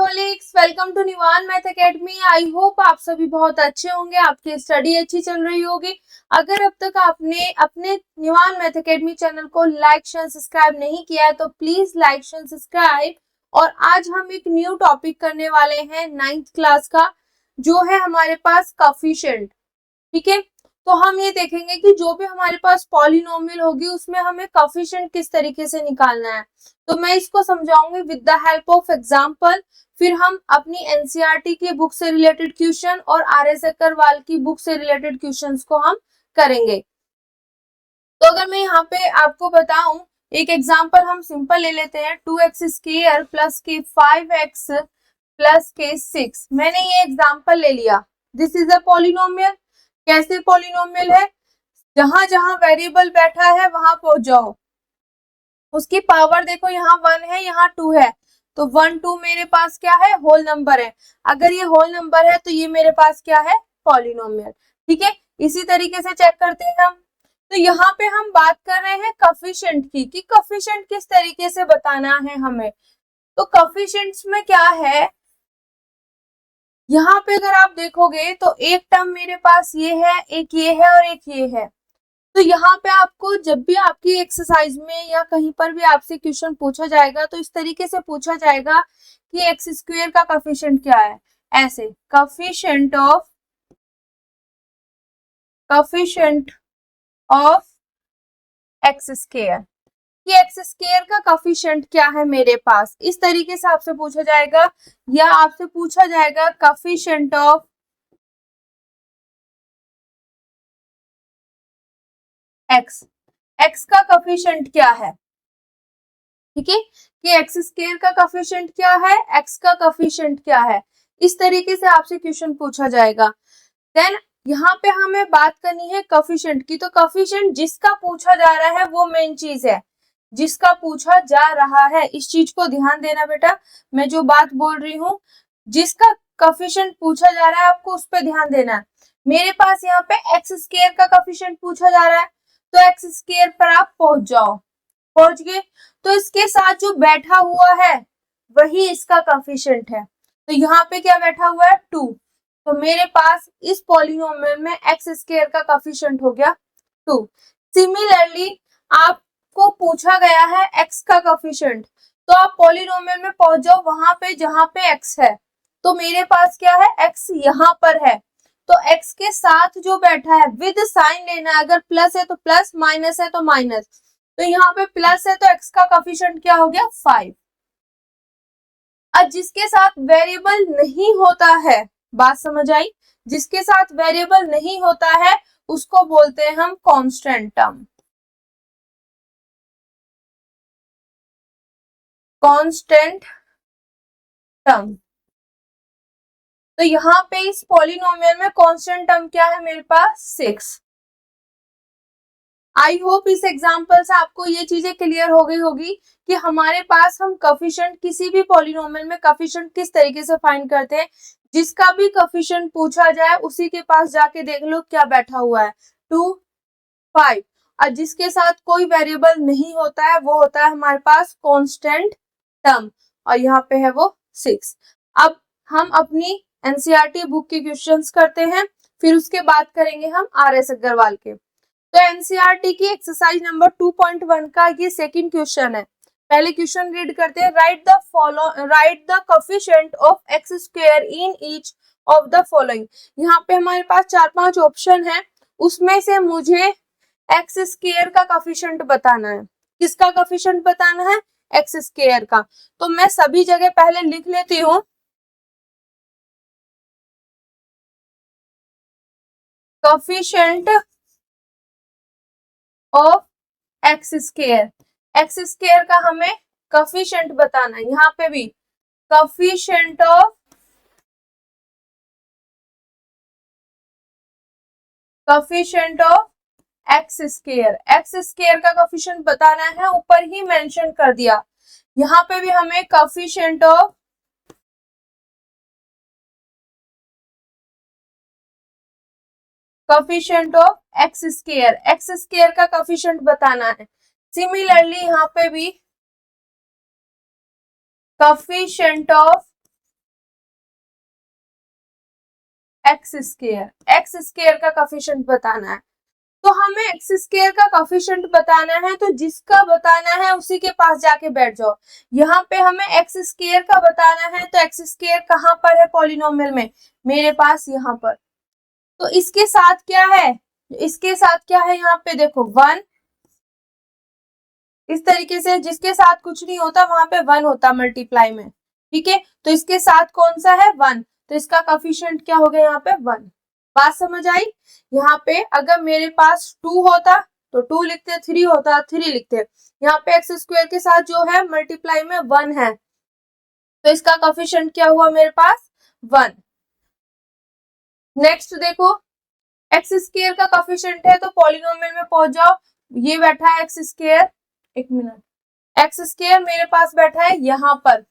Colleagues, welcome to Nivan math academy. I hope आप सभी बहुत अच्छे होंगे, आपकी स्टडी अच्छी चल रही होगी। अगर अब तक आपने अपने निवान मैथ एकेडमी चैनल को लाइक शेयर सब्सक्राइब नहीं किया है तो प्लीज लाइक शेयर सब्सक्राइब। और आज हम एक न्यू टॉपिक करने वाले हैं 9th क्लास का, जो है हमारे पास कोएफिशिएंट। ठीक है, तो हम ये देखेंगे कि जो भी हमारे पास पॉलिनोमियल होगी उसमें हमें कोएफिशिएंट किस तरीके से निकालना है। तो मैं इसको समझाऊंगी with the help of example. फिर हम अपनी एनसीईआरटी की बुक से रिलेटेड क्वेश्चन और आर.एस. अग्रवाल की बुक से रिलेटेड क्वेश्चंस को हम करेंगे। तो अगर मैं यहाँ पे आपको बताऊं, एक एग्जांपल हम सिंपल ले लेते हैं। 2x² प्लस के 5x प्लस के 6। मैंने ये एग्जांपल ले लिया। This is a polynomial. कैसे पॉलिनोमियल है? जहां जहां वेरिएबल बैठा है वहां पहुंच जाओ। उसकी पावर देखो, यहाँ 1 है, यहाँ 2 है, तो 1 2 मेरे पास क्या है? होल नंबर है। अगर ये होल नंबर है तो ये मेरे पास क्या है? पॉलिनोमियल। ठीक है, इसी तरीके से चेक करते हैं हम। तो यहाँ पे हम बात कर रहे हैं कोएफिशिएंट की, कि कोएफिशिएंट किस तरीके से बताना है हमें। तो कोएफिशिएंट्स में क्या है, यहाँ पे अगर आप देखोगे तो एक टर्म मेरे पास ये है, एक ये है और एक ये है। तो यहाँ पे आपको जब भी आपकी एक्सरसाइज में या कहीं पर भी आपसे क्वेश्चन पूछा जाएगा तो इस तरीके से पूछा जाएगा कि x² का कोएफिशिएंट क्या है। ऐसे कोएफिशिएंट ऑफ x², कि x² का कोएफिशिएंट क्या है मेरे पास, इस तरीके से आपसे पूछा जाएगा। या आपसे पूछा जाएगा कोएफिशिएंट ऑफ x का कोएफिशिएंट क्या है। ठीक है, कि x² का कोएफिशिएंट क्या है, x का कोएफिशिएंट क्या है, इस तरीके से आपसे क्वेश्चन पूछा जाएगा। देन यहाँ पे हमें बात करनी है कोएफिशिएंट की। तो कोएफिशिएंट जिसका पूछा जा रहा है वो मेन चीज है, जिसका पूछा जा रहा है। इस चीज को ध्यान देना बेटा, मैं जो बात बोल रही हूँ, जिसका कोएफिशिएंट पूछा जा रहा है आपको उस पर ध्यान देना है। मेरे पास यहाँ पे x² का कोएफिशिएंट पूछा जा रहा है, तो x² पर आप पहुंच जाओ। पहुंच गए, तो इसके साथ जो बैठा हुआ है वही इसका कोएफिशिएंट है। तो यहाँ पे क्या बैठा हुआ है? 2। तो मेरे पास इस पॉलिनोमियल में x² का कोएफिशिएंट हो गया 2। सिमिलरली आपको पूछा गया है x का कोएफिशिएंट, तो आप पॉलिनोमियल में पहुंच जाओ वहां पे जहां पे x है। तो मेरे पास क्या है? x यहाँ पर है, तो x के साथ जो बैठा है विद साइन लेना है। अगर प्लस है तो प्लस, माइनस है तो माइनस। तो यहाँ पे प्लस है तो x का कोएफिशिएंट क्या हो गया? 5। अब जिसके साथ वेरिएबल नहीं होता है, बात समझ आई? जिसके साथ वेरिएबल नहीं होता है उसको बोलते हैं हम कांस्टेंट टर्म। Constant term. तो यहाँ पे इस पॉलिनोमियल में कांस्टेंट टर्म क्या है मेरे पास? 6। आई होप इस एग्जाम्पल से आपको ये चीजें क्लियर हो गई होगी कि हमारे पास हम कोएफिशिएंट किसी भी पॉलिनोमियल में कोएफिशिएंट किस तरीके से फाइंड करते हैं। जिसका भी कोएफिशिएंट पूछा जाए उसी के पास जाके देख लो क्या बैठा हुआ है, 2 5। और जिसके साथ कोई वेरिएबल नहीं होता है वो होता है हमारे पास कांस्टेंट टर्म, और यहाँ पे है वो 6। अब हम अपनी एनसीईआरटी बुक के क्वेश्चंस करते हैं, फिर उसके बाद करेंगे हम आर.एस. अग्रवाल के। तो एनसीईआरटी की एक्सरसाइज नंबर 2.1 का ये सेकंड क्वेश्चन है। पहले क्वेश्चन रीड करते हैं। Right the coefficient of x² in each of the following. यहाँ पे हमारे पास 4-5 ऑप्शन है, उसमें से मुझे x² का कोएफिशिएंट बताना है। किसका कोएफिशिएंट बताना है? x² का। तो मैं सभी जगह पहले लिख लेती हूँ। कोएफिशिएंट ऑफ x² का हमें कोएफिशिएंट बताना है। यहाँ पे भी कोएफिशिएंट ऑफ x² का कोएफिशिएंट बताना है, ऊपर ही मेंशन कर दिया। यहाँ पे भी हमें कोएफिशिएंट ऑफ x² का कोएफिशिएंट बताना है। सिमिलरली यहाँ पे भी कोएफिशिएंट ऑफ एक्स स्क्वायर का कोफिशिएंट बताना है। तो हमें एक्स स्क्वायर का कोफिशिएंट बताना है, तो जिसका बताना है उसी के पास जाके बैठ जाओ। यहाँ पे हमें एक्स स्क्वायर का बताना है, तो एक्स स्क्वायर कहाँ पर है पॉलिनोमियल में? मेरे पास यहाँ पर। तो इसके साथ क्या है? यहाँ पे देखो 1, इस तरीके से जिसके साथ कुछ नहीं होता वहां पे 1 होता मल्टीप्लाई में, ठीक है। तो इसके साथ कौन सा है? 1, तो इसका कोफिशिएंट क्या हो गया यहाँ पे? 1। बात समझ आई? यहाँ पे अगर मेरे पास 2 होता तो 2 लिखते, 3 होता 3 लिखते। यहाँ पे एक्स स्क्वायर के साथ जो है मल्टीप्लाई में 1 है, तो इसका कोफिशिएंट क्या हुआ मेरे पास? 1। नेक्स्ट देखो, एक्स स्क्वायर का कोफिशिएंट है तो पॉलिनोमियल में पहुंच जाओ। ये बैठा है एक्स स्क्वायर, एक मिनट, एक्स स्क्वायर मेरे पास बैठा है यहाँ पर,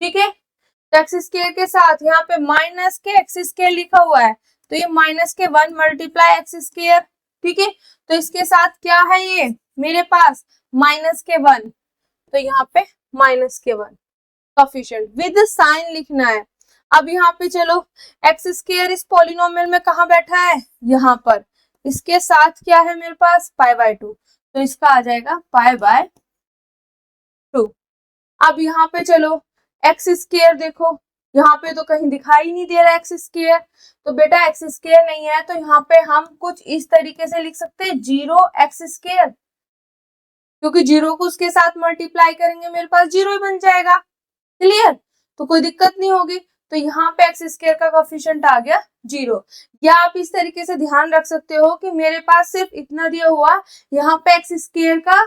ठीक है। तो एक्स स्क्वायर के साथ यहाँ पे माइनस के एक्स स्क्वायर लिखा हुआ है, तो ये माइनस के 1 मल्टीप्लाई एक्स स्क्वायर, ठीक है। तो इसके साथ क्या है ये मेरे पास? माइनस के 1, तो यहाँ पे माइनस के 1 कोफिशिएंट विद साइन लिखना है। अब यहाँ पे चलो, एक्स स्क्वायर इस पॉलिनोमियल में कहाँ बैठा है? यहाँ पर। इसके साथ क्या है मेरे पास? पाई बाय 2, तो इसका आ जाएगा पाई बाय 2। अब यहाँ पे चलो, एक्स स्क्वायर देखो, यहाँ पे तो कहीं दिखाई नहीं दे रहा एक्स स्क्वायर, तो बेटा एक्स स्क्वायर नहीं है, तो यहाँ पे हम कुछ इस तरीके से लिख सकते हैं 0 एक्स स्क्वायर, क्योंकि 0 को उसके साथ मल्टीप्लाई करेंगे मेरे पास 0 ही बन जाएगा। क्लियर? तो कोई दिक्कत नहीं होगी। तो यहाँ पे एक्स स्क्वायर का कोफिशिएंट आ गया 0। या आप इस तरीके से ध्यान रख सकते हो कि मेरे पास सिर्फ इतना दिया हुआ, यहाँ पे एक्स स्क्वायर का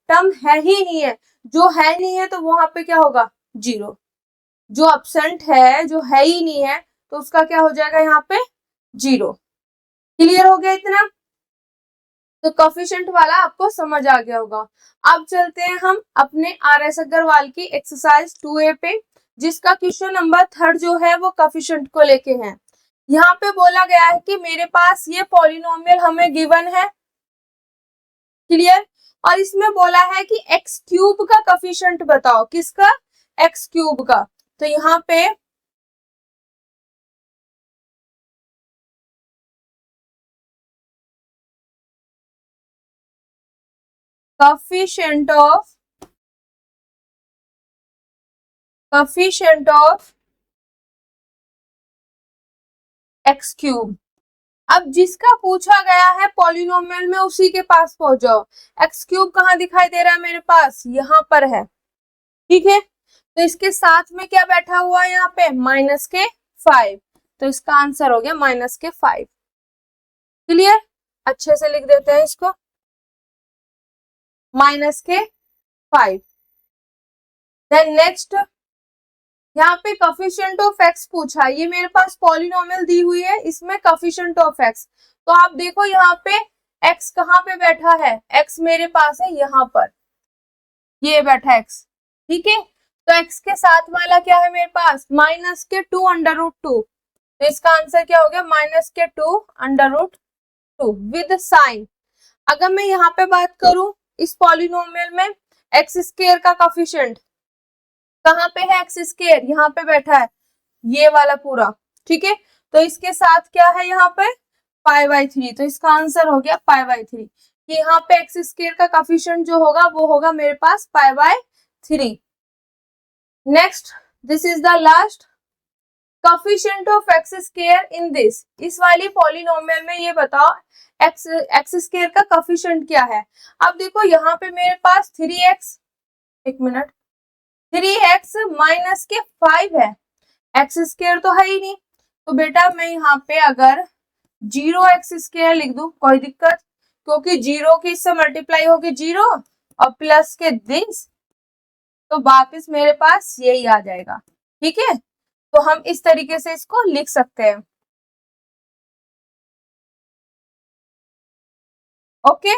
टर्म है ही नहीं है, जो है नहीं है तो वहां पे क्या होगा? 0। जो एब्सेंट है, जो है ही नहीं है, तो उसका क्या हो जाएगा यहाँ पे? 0। क्लियर हो गया इतना? तो कोफिशिएंट वाला आपको समझ आ गया होगा। अब चलते हैं हम अपने आर.एस. अग्रवाल की एक्सरसाइज 2A पे, जिसका क्वेश्चन नंबर 3 जो है वो कोफिशिएंट को लेके है। यहाँ पे बोला गया है कि मेरे पास ये पॉलिनोमियल हमें गिवन है, क्लियर। और इसमें बोला है कि एक्स क्यूब का कोफिशिएंट बताओ। किसका? एक्स क्यूब का। तो यहाँ पे कोफिशिएंट ऑफ एक्स क्यूब। अब जिसका पूछा गया है पॉलिनोमियल में उसी के पास पहुंच जाओ। एक्स क्यूब कहाँ दिखाई दे रहा है मेरे पास? यहाँ पर है, ठीक है। तो इसके साथ में क्या बैठा हुआ है यहाँ पे? माइनस के 5, तो इसका आंसर हो गया माइनस के 5। क्लियर? अच्छे से लिख देते हैं इसको, माइनस के 5। देन नेक्स्ट, यहाँ पे कोफिशिएंट ऑफ एक्स पूछा है। ये मेरे पास पॉलिनोमियल दी हुई है, इसमें कोफिशिएंट ऑफ एक्स। तो आप देखो यहाँ पे एक्स कहाँ पे बैठा है? एक्स मेरे पास है यहाँ पर, ये बैठा एक्स, ठीक है। तो एक्स के साथ वाला क्या है मेरे पास? माइनस के 2 अंडर रूट 2, तो इसका आंसर क्या हो गया? माइनस के 2 अंडर रूट 2 विद साइन। अगर मैं यहाँ पे बात करूं इस पॉलिनोमियल में, एक्स स्क्वायर का कोफिशिएंट कहाँ पे है? एक्स स्क्वायर यहाँ पे बैठा है, ये वाला पूरा, ठीक है। तो इसके साथ क्या है यहाँ पे? पाई बाय 3, तो इसका आंसर हो गया पाई बाय 3। कि यहाँ पे एक्स स्क्वायर का कोफिशिएंट जो होगा वो होगा मेरे पास pi by 3। Next, this is the last coefficient of x square in this. इस वाली पॉलिनोमियल में ये बताओ एक्स स्क्वायर का कोफिशिएंट क्या है। अब देखो यहाँ पे मेरे पास 3x, एक मिनट, 3x माइनस के 5 है, एक्स स्क्वायर तो है ही नहीं। तो बेटा मैं यहाँ पे अगर 0x स्क्वायर लिख दूं, कोई दिक्कत? क्योंकि 0 की इससे मल्टीप्लाई होगी 0 और प्लस के दिस, तो वापिस मेरे पास यही आ जाएगा, ठीक है। तो हम इस तरीके से इसको लिख सकते हैं, ओके।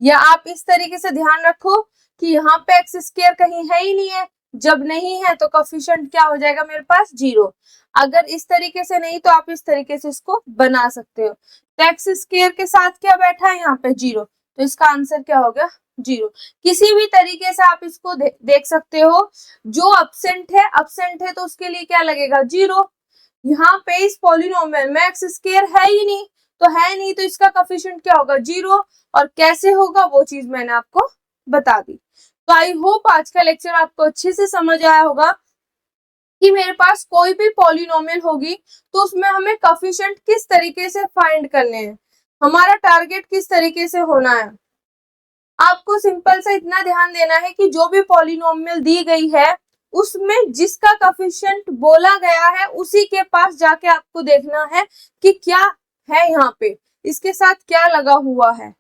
या आप इस तरीके से ध्यान रखो कि यहाँ पे एक्स स्क्वायर कहीं है ही नहीं है, जब नहीं है तो कोफिशिएंट क्या हो जाएगा मेरे पास? 0। अगर इस तरीके से नहीं तो आप इस तरीके से इसको बना सकते हो। तो एक्स स्क्वायर के साथ क्या बैठा है यहाँ पे? 0, तो इसका आंसर क्या हो गया? 0। किसी भी तरीके से आप इसको देख सकते हो। जो एब्सेंट है तो उसके लिए क्या लगेगा? 0। यहाँ पे इस पॉलिनोमियल में एक्स स्क्वायर है ही नहीं, तो इसका कोफिशिएंट क्या होगा, 0। और कैसे होगा वो चीज मैंने आपको बता दी। तो आई होप आज का लेक्चर आपको अच्छे से समझ आया होगा कि मेरे पास कोई भी पॉलिनोमियल होगी तो उसमें हमें कोफिशिएंट किस तरीके से फाइंड करने हैं, हमारा टारगेट किस तरीके से होना है। आपको सिंपल सा इतना ध्यान देना है कि जो भी पॉलिनोमियल दी गई है उसमें जिसका कोफिशिएंट बोला गया है उसी के पास जाके आपको देखना है कि क्या है यहाँ पे, इसके साथ क्या लगा हुआ है,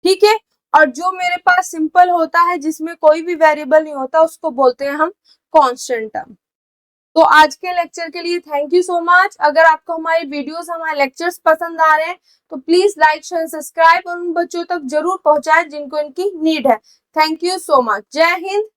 ठीक है। और जो मेरे पास सिंपल होता है जिसमें कोई भी वेरिएबल नहीं होता उसको बोलते हैं हम कांस्टेंट टर्म। तो आज के लेक्चर के लिए थैंक यू सो मच। अगर आपको हमारी वीडियोस हमारे लेक्चर्स पसंद आ रहे हैं तो प्लीज लाइक शेयर सब्सक्राइब और उन बच्चों तक जरूर पहुंचाएं जिनको इनकी नीड है। Thank you so much. जय हिंद।